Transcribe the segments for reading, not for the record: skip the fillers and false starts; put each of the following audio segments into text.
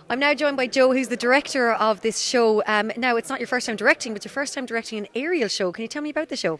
I'm now joined by Joe, who's the director of this show. Now, it's not your first time directing, but your first time directing an aerial show. Can you tell me about the show?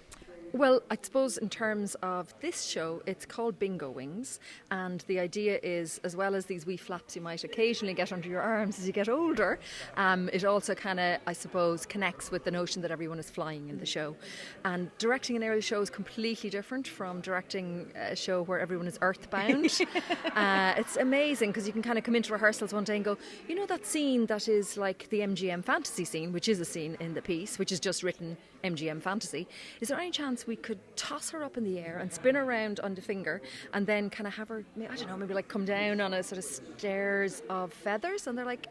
Well, I suppose in terms of this show, it's called Bingo Wings, and the idea is, as well as these wee flaps you might occasionally get under your arms as you get older, it also kind of, I suppose, connects with the notion that everyone is flying in the show. And directing an aerial show is completely different from directing a show where everyone is earthbound. It's amazing because you can kind of come into rehearsals one day and go, you know that scene that is like the MGM fantasy scene, which is a scene in the piece, which is just written MGM fantasy. Is there any chance we could toss her up in the air and spin her around on the finger and then kind of have her, I don't know, maybe like come down on a sort of stairs of feathers? And they're like,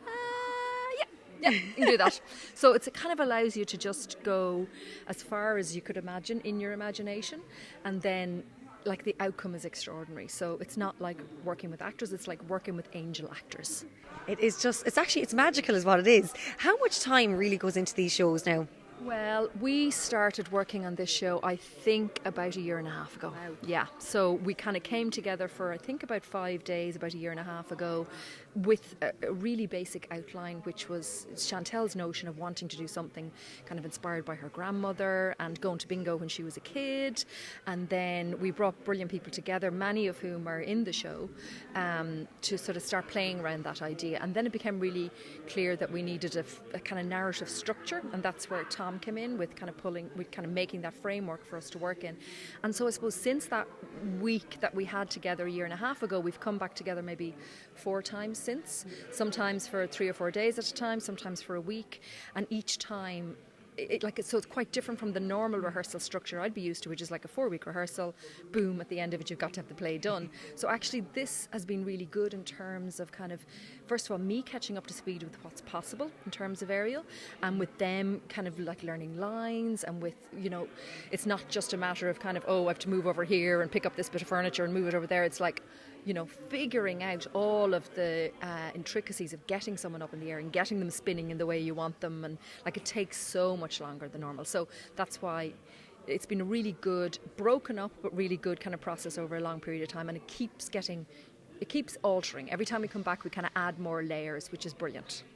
yeah, you can do that. So it kind of allows you to just go as far as you could imagine in your imagination, and then like the outcome is extraordinary. So it's not like working with actors, it's like working with angel actors. It's magical is what it is. How much time really goes into these shows now? Well, we started working on this show, I think, about a year and a half ago. Wow. Yeah, so we kind of came together for, I think, about 5 days, about a year and a half ago, with a really basic outline, which was Chantel's notion of wanting to do something kind of inspired by her grandmother and going to bingo when she was a kid. And then we brought brilliant people together, many of whom are in the show, to sort of start playing around that idea. And then it became really clear that we needed a kind of narrative structure, and that's where Tom came in with kind of making that framework for us to work in. And so I suppose since that week that we had together a year and a half ago, we've come back together maybe 4 times since, sometimes for 3 or 4 days at a time, sometimes for a week, and each time so it's quite different from the normal rehearsal structure I'd be used to, which is like a 4-week rehearsal, boom, at the end of it you've got to have the play done. So actually this has been really good in terms of kind of, first of all, me catching up to speed with what's possible in terms of aerial, and with them kind of like learning lines, and with, it's not just a matter of kind of, I have to move over here and pick up this bit of furniture and move it over there. It's like, figuring out all of the intricacies of getting someone up in the air and getting them spinning in the way you want them, and like it takes so much longer than normal. So that's why it's been a really good, broken up but really good kind of process over a long period of time, and it keeps altering. Every time we come back we kind of add more layers, which is brilliant.